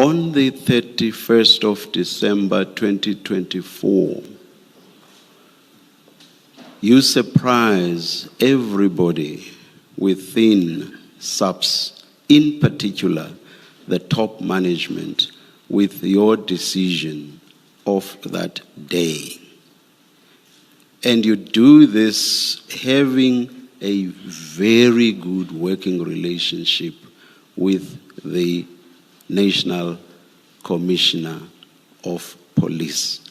On the 31st of December 2024, you surprise everybody within SAPS, in particular the top management, with your decision of that day. And you do this having a very good working relationship with the National Commissioner of Police.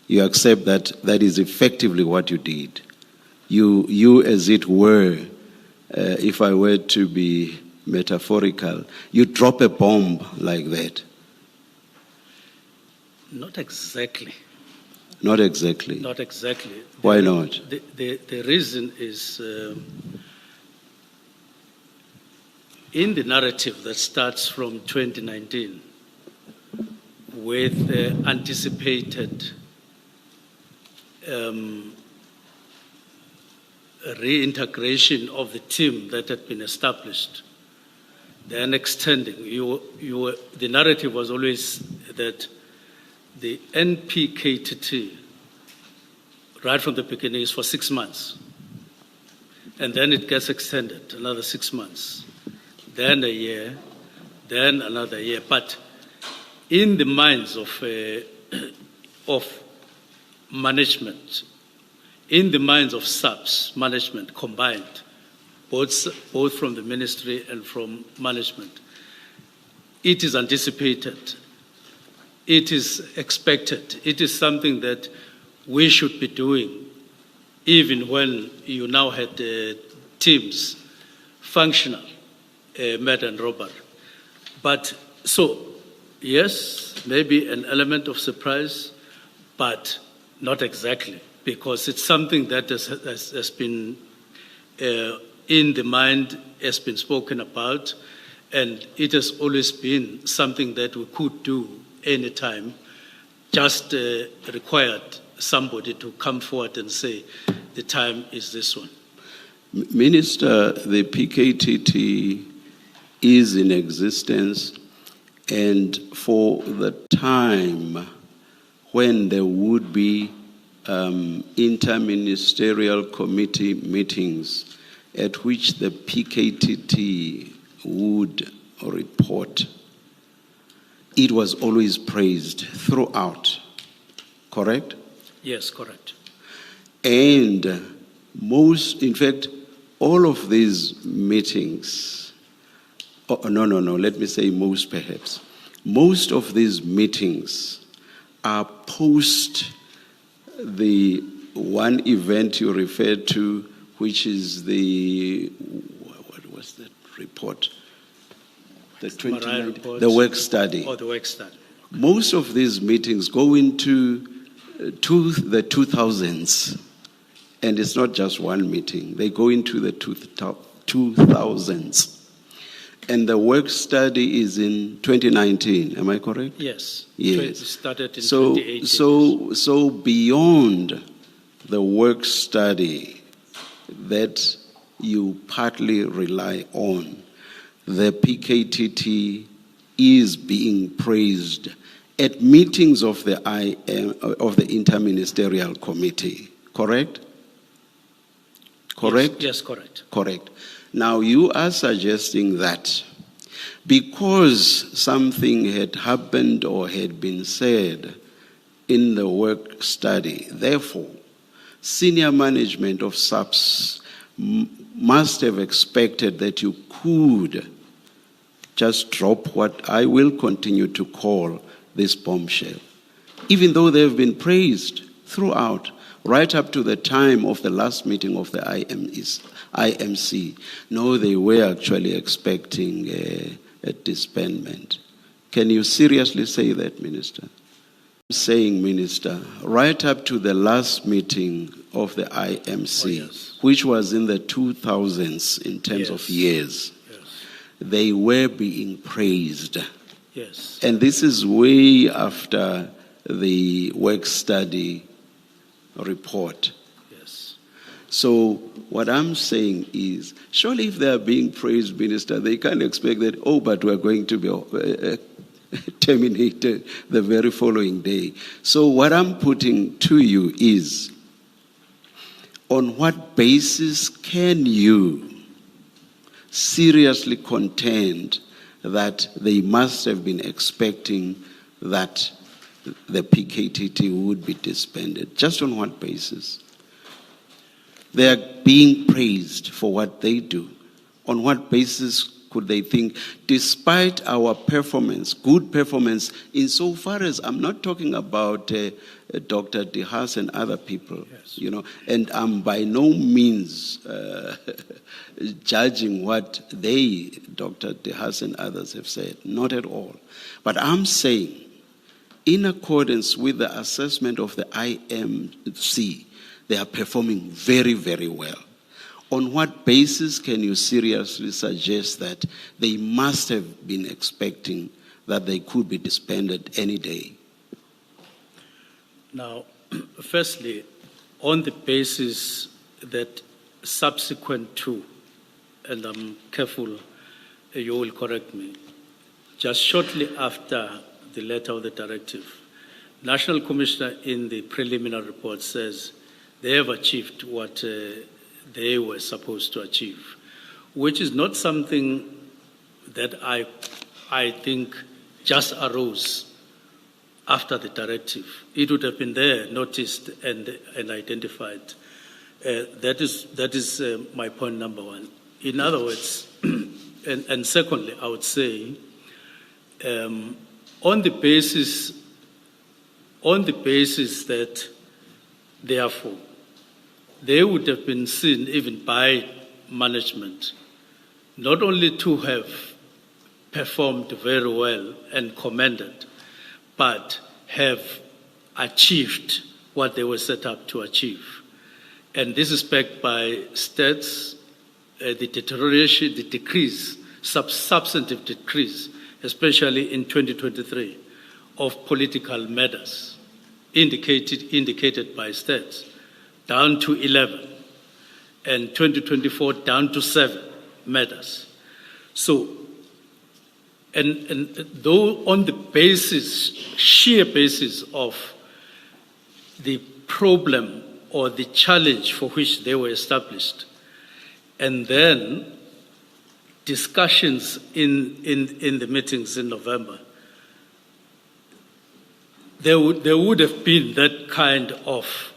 You accept that that is effectively what you did. You as it were, if I were to be metaphorical, you drop a bomb like that. Not exactly. Not exactly. Not exactly. Why not? The reason is in the narrative that starts from 2019 with the anticipated reintegration of the team that had been established, then extending. The narrative was always that the NPKTT, right from the beginning, is for 6 months. And then it gets extended another 6 months. Then a year, then another year. But in the minds of management, in the minds of SAPS management combined, both from the ministry and from management, it is anticipated, it is expected, it is something that we should be doing, even when you now had teams functional, Med and Robert. But so, yes, maybe an element of surprise, but not exactly, because it's something that has been in the mind, has been spoken about, and it has always been something that we could do anytime, just required somebody to come forward and say, the time is this one. Minister, the PKTT is in existence, and for the time when there would be interministerial committee meetings at which the PKTT would report, it was always praised throughout, correct? Yes, correct. And in fact, all of these meetings, let me say most perhaps. Most of these meetings are post the one event you referred to, which is what was that report? The work study. Oh, the work study. Okay. Most of these meetings go into the 2000s, and it's not just one meeting. They go into the 2000s. And the work study is in 2019, am I correct? Yes. Yes. It started in 2018. So beyond the work study that you partly rely on, the PKTT is being praised at meetings of the Interministerial Committee, correct? Correct? Yes, correct. Correct. Now you are suggesting that because something had happened or had been said in the work study, therefore, senior management of SAPS must have expected that you could just drop what I will continue to call this bombshell, even though they have been praised throughout, right up to the time of the last meeting of the IMC. No, they were actually expecting a disbandment. Can you seriously say that, Minister? I'm saying, Minister, right up to the last meeting of the IMC, which was in the 2000s in terms of years, they were being praised. Yes. And this is way after the work study report. Yes. So what I'm saying is, surely if they are being praised, Minister, they can't expect that, but we're going to be terminated the very following day. So what I'm putting to you is, on what basis can you seriously contend that they must have been expecting that the PKTT would be disbanded? Just on what basis? They are being praised for what they do. On what basis could they think, despite our performance, good performance, insofar as I'm not talking about Dr. De Haas and other people, yes, and I'm by no means judging what they, Dr. De Haas and others have said, not at all. But I'm saying, in accordance with the assessment of the IMC, they are performing very, very well. On what basis can you seriously suggest that they must have been expecting that they could be disbanded any day? Now, firstly, on the basis that subsequent to, and I'm careful, you will correct me, just shortly after the letter of the directive, National Commissioner in the preliminary report says they have achieved what they were supposed to achieve, which is not something that I think just arose after the directive. It would have been there, noticed and identified. That is my point number one. In other words, and secondly, I would say, on the basis that, therefore, they would have been seen even by management not only to have performed very well and commended, but have achieved what they were set up to achieve. And this is backed by stats, the deterioration, the decrease, substantive decrease, especially in 2023, of political matters, indicated by stats, down to 11, and 2024 down to 7 matters. So, and though on the basis, sheer basis of the problem or the challenge for which they were established, and then discussions in the meetings in November, there would have been that kind of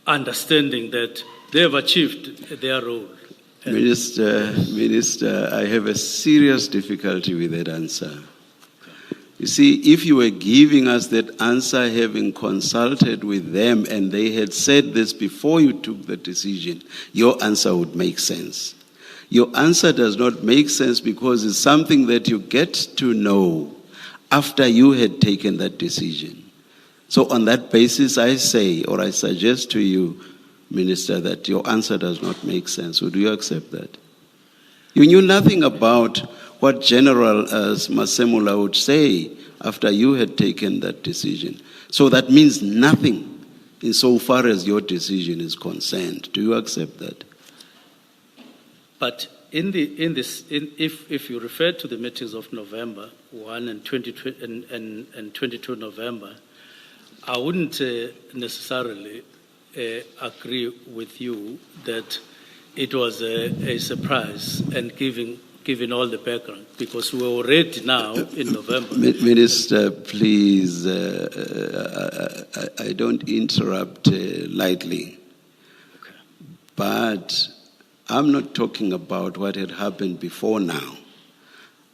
understanding that they have achieved their role. Minister, I have a serious difficulty with that answer. You see, if you were giving us that answer having consulted with them and they had said this before you took the decision, your answer would make sense. Your answer does not make sense because it's something that you get to know after you had taken that decision. So on that basis, I say, or I suggest to you, Minister, that your answer does not make sense. Would you accept that? You knew nothing about what General Masemula would say after you had taken that decision. So that means nothing insofar as your decision is concerned. Do you accept that? But if you refer to the meetings of November 1 and 22 November, I wouldn't necessarily agree with you that it was a surprise and given all the background, because we're already now in November. Minister, please, I don't interrupt lightly. Okay. But I'm not talking about what had happened before now.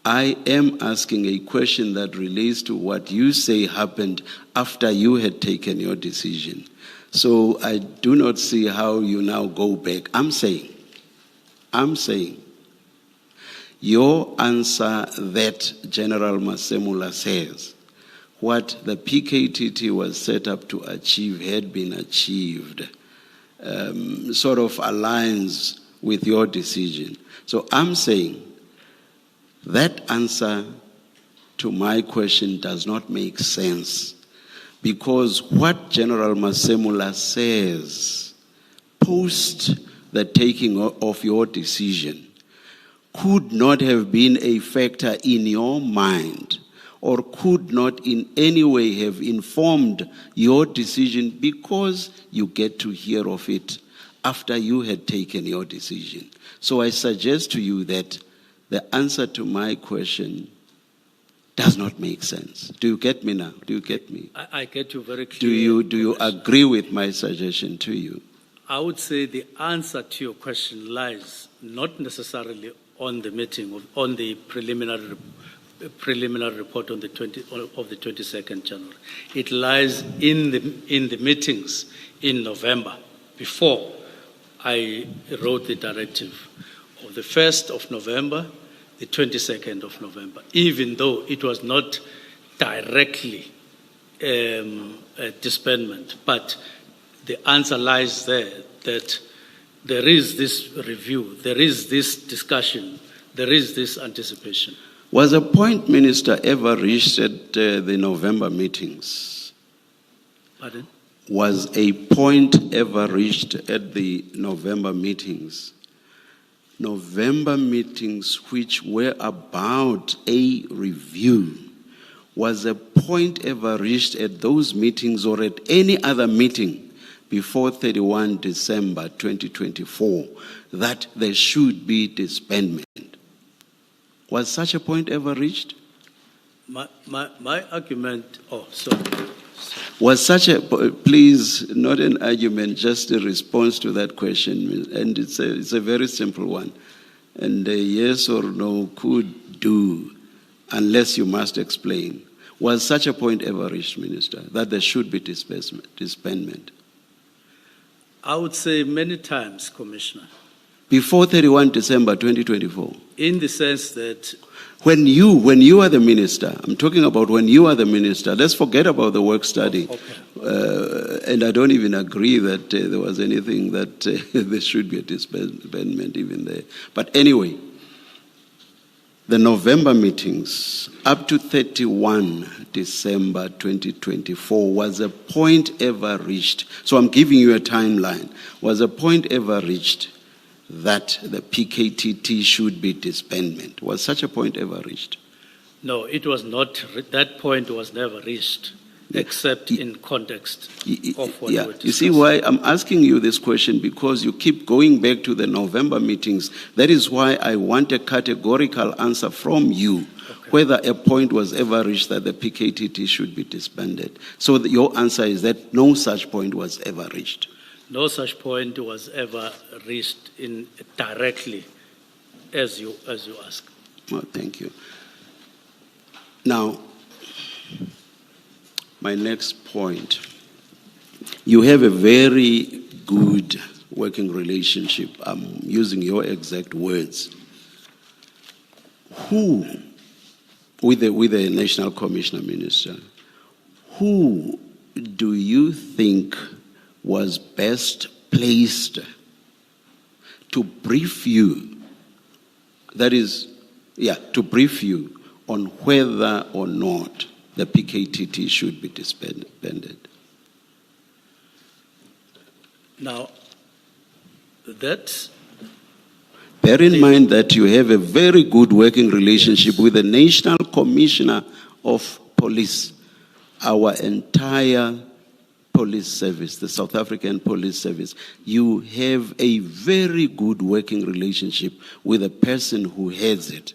I am asking a question that relates to what you say happened after you had taken your decision. So I do not see how you now go back. I'm saying, your answer that General Masemula says, what the PKTT was set up to achieve had been achieved, sort of aligns with your decision. So I'm saying that answer to my question does not make sense, because what General Masemula says post the taking of your decision could not have been a factor in your mind or could not in any way have informed your decision because you get to hear of it after you had taken your decision. So I suggest to you that the answer to my question does not make sense. Do you get me now? Do you get me? I get you very clearly. Do you agree with my suggestion to you? I would say the answer to your question lies not necessarily on the meeting, on the preliminary report on the 22nd January. It lies in the meetings in November, before I wrote the directive, of the 1st of November, the 22nd of November, even though it was not directly a disbandment, but the answer lies there, that there is this review, there is this discussion, there is this anticipation. Was a point, Minister, ever reached at the November meetings? Pardon? Was a point ever reached at the November meetings? November meetings which were about a review. Was a point ever reached at those meetings or at any other meeting before 31 December 2024 that there should be disbandment? Was such a point ever reached? My argument, sorry. Was such a, please, not an argument, just a response to that question, and it's a very simple one. And a yes or no could do, unless you must explain. Was such a point ever reached, Minister, that there should be disbandment? I would say many times, Commissioner. Before 31 December 2024? In the sense that when you are the minister, I'm talking about when you are the minister, let's forget about the work study. Okay. And I don't even agree that there was anything that there should be a disbandment even there. But anyway, the November meetings up to 31 December 2024, was a point ever reached? So I'm giving you a timeline. Was a point ever reached that the PKTT should be disbandment? Was such a point ever reached? No, it was not. That point was never reached, except in context of what we were discussing. You see why I'm asking you this question? Because you keep going back to the November meetings. That is why I want a categorical answer from you, whether a point was ever reached that the PKTT should be disbanded. So your answer is that no such point was ever reached. No such point was ever reached directly, as you ask. Well, thank you. Now, my next point. You have a very good working relationship. I'm using your exact words. Who, with the National Commissioner, Minister, who do you think was best placed to brief you, to brief you on whether or not the PKTT should be disbanded? Now, bear in mind that you have a very good working relationship with the National Commissioner of Police, our entire police service, the South African Police Service. You have a very good working relationship with the person who heads it.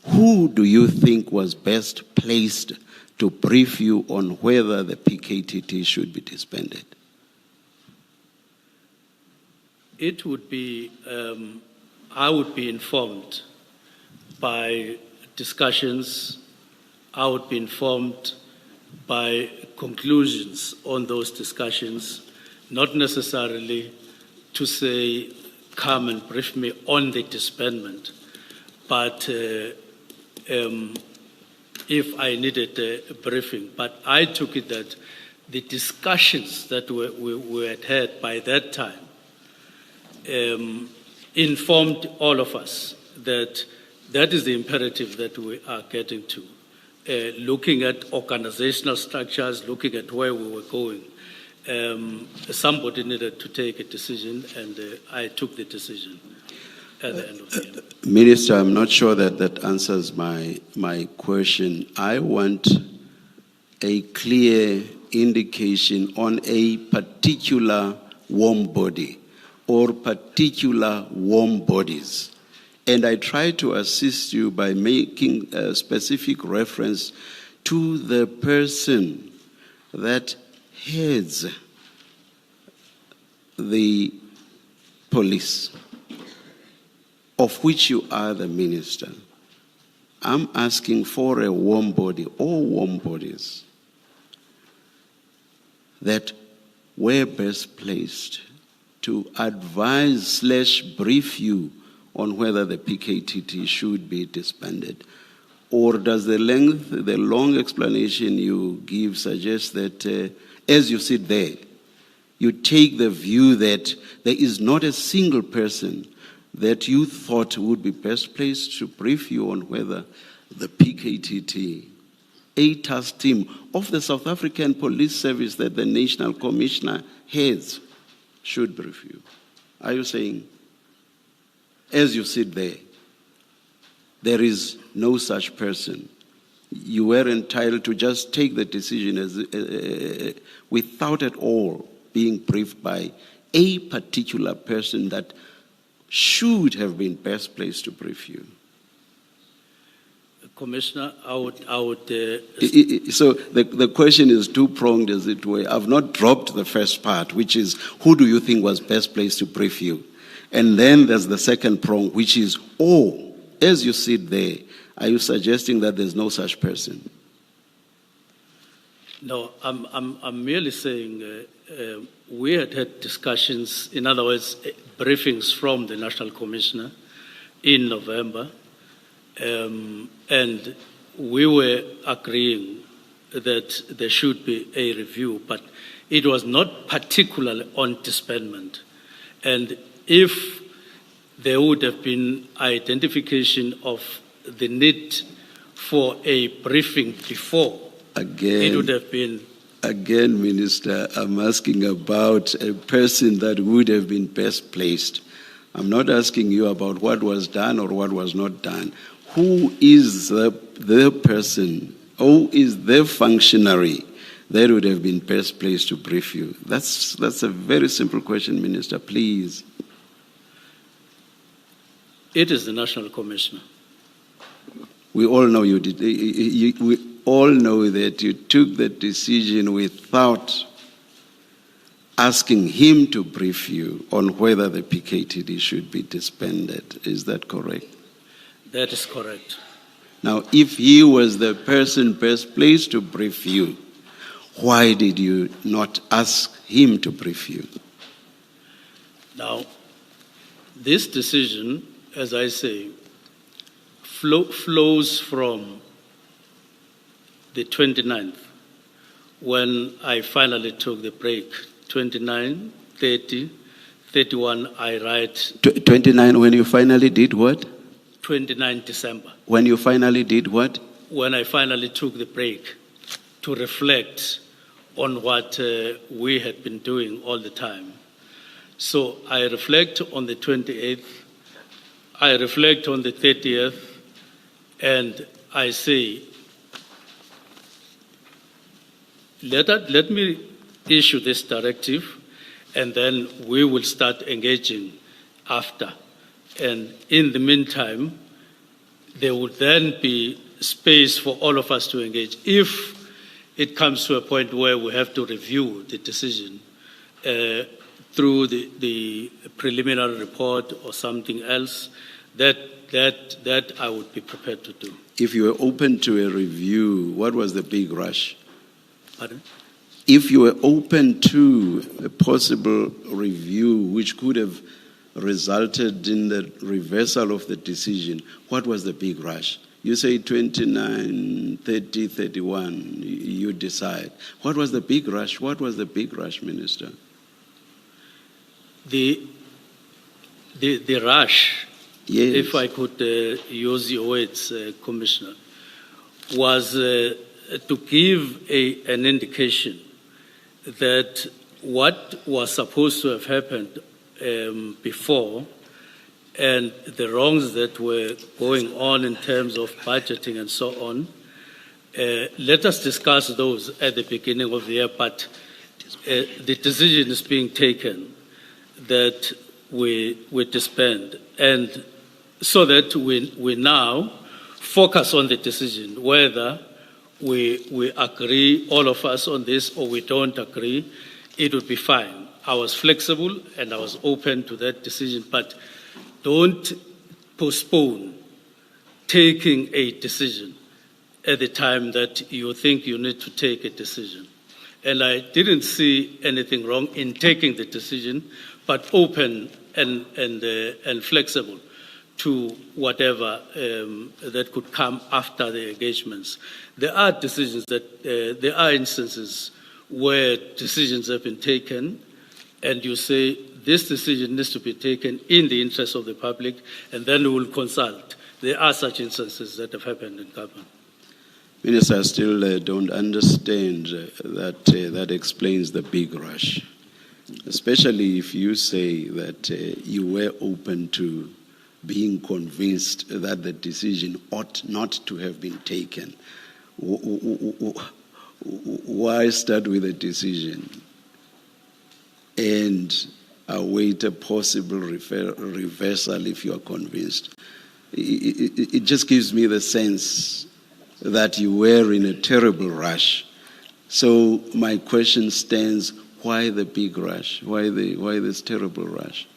Who do you think was best placed to brief you on whether the PKTT should be disbanded? It would be, I would be informed by discussions. I would be informed by conclusions on those discussions, not necessarily to say, come and brief me on the disbandment, but if I needed a briefing. But I took it that the discussions that we had had by that time informed all of us that that is the imperative that we are getting to. Looking at organizational structures, looking at where we were going, somebody needed to take a decision, and I took the decision. at the end of the year. Minister, I'm not sure that answers my question. I want a clear indication on a particular warm body or particular warm bodies. And I try to assist you by making a specific reference to the person that heads the police, of which you are the minister. I'm asking for a warm body or warm bodies that were best placed to advise / brief you on whether the PKTT should be disbanded. Or does the long explanation you give suggest that as you sit there, you take the view that there is not a single person that you thought would be best placed to brief you on whether the PKTT, a task team of the South African Police Service that the National Commissioner heads, should brief you? Are you saying, as you sit there, there is no such person? You were entitled to just take the decision without at all being briefed by a particular person that should have been best placed to brief you? Commissioner, I would So the question is two-pronged, as it were. I've not dropped the first part, which is, who do you think was best placed to brief you? And then there's the second prong, which is, as you sit there, are you suggesting that there's no such person? No, I'm merely saying we had discussions, in other words, briefings from the National Commissioner in November, and we were agreeing that there should be a review, but it was not particularly on disbandment. And if there would have been identification of the need for a briefing before, it would have been... Again, Minister, I'm asking about a person that would have been best placed. I'm not asking you about what was done or what was not done. Who is the person, who is the functionary that would have been best placed to brief you? That's a very simple question, Minister, please. It is the National Commissioner. We all know you did. We all know that you took the decision without asking him to brief you on whether the PKTD should be disbanded. Is that correct? That is correct. Now, if he was the person best placed to brief you, why did you not ask him to brief you? Now, this decision, as I say, flows from the 29th, when I finally took the break. 29, 30, 31, I write... 29, when you finally did what? 29 December. When you finally did what? When I finally took the break to reflect on what we had been doing all the time. So I reflect on the 28th, I reflect on the 30th, and I say, let me issue this directive, and then we will start engaging after. And in the meantime, there would then be space for all of us to engage. If it comes to a point where we have to review the decision through the preliminary report or something else, that I would be prepared to do. If you were open to a review, what was the big rush? Pardon? If you were open to a possible review which could have resulted in the reversal of the decision, what was the big rush? You say 29, 30, 31, you decide. What was the big rush? What was the big rush, Minister? The rush, yes, if I could use your words, Commissioner, was to give an indication that what was supposed to have happened before and the wrongs that were going on in terms of budgeting and so on. Let us discuss those at the beginning of the year, but the decision is being taken that we disband, and so that we now focus on the decision whether we agree, all of us, on this, or we don't agree. It would be fine. I was flexible and I was open to that decision, but don't postpone taking a decision at the time that you think you need to take a decision. And I didn't see anything wrong in taking the decision, but open and flexible to whatever that could come after the engagements. There are decisions that, there are instances where decisions have been taken and you say this decision needs to be taken in the interest of the public, and then we will consult. There are such instances that have happened in government. Minister, I still don't understand that. That explains the big rush, especially if you say that you were open to being convinced that the decision ought not to have been taken. Why start with a decision and await a possible reversal if you are convinced? It just gives me the sense that you were in a terrible rush. So my question stands: why the big rush? Why this terrible rush?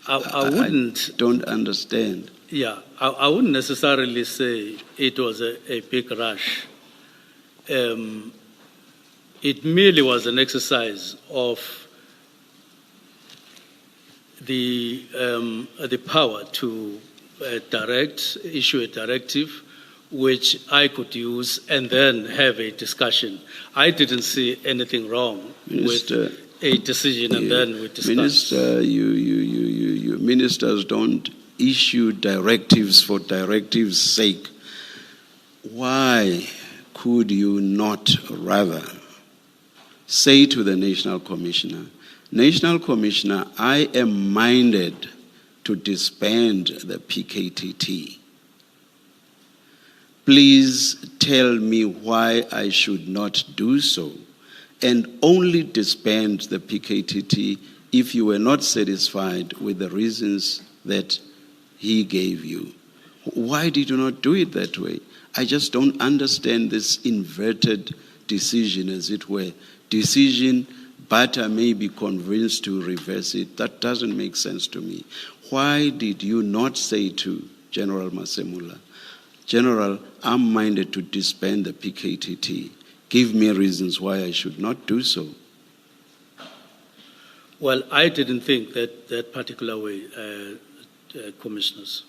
I don't understand. Yeah, I wouldn't necessarily say it was a big rush. It merely was an exercise of the power to issue a directive, which I could use and then have a discussion. I didn't see anything wrong with a decision, and then we discuss. Minister, ministers don't issue directives for directives' sake. Why could you not rather say to the National Commissioner, National Commissioner, I am minded to disband the PKTT. Please tell me why I should not do so, and only disband the PKTT if you were not satisfied with the reasons that he gave you. Why did you not do it that way? I just don't understand this inverted decision, as it were. Decision, but I may be convinced to reverse it. That doesn't make sense to me. Why did you not say to General Masemula, General, I'm minded to disband the PKTT. Give me reasons why I should not do so. Well, I didn't think that particular way, commissioners.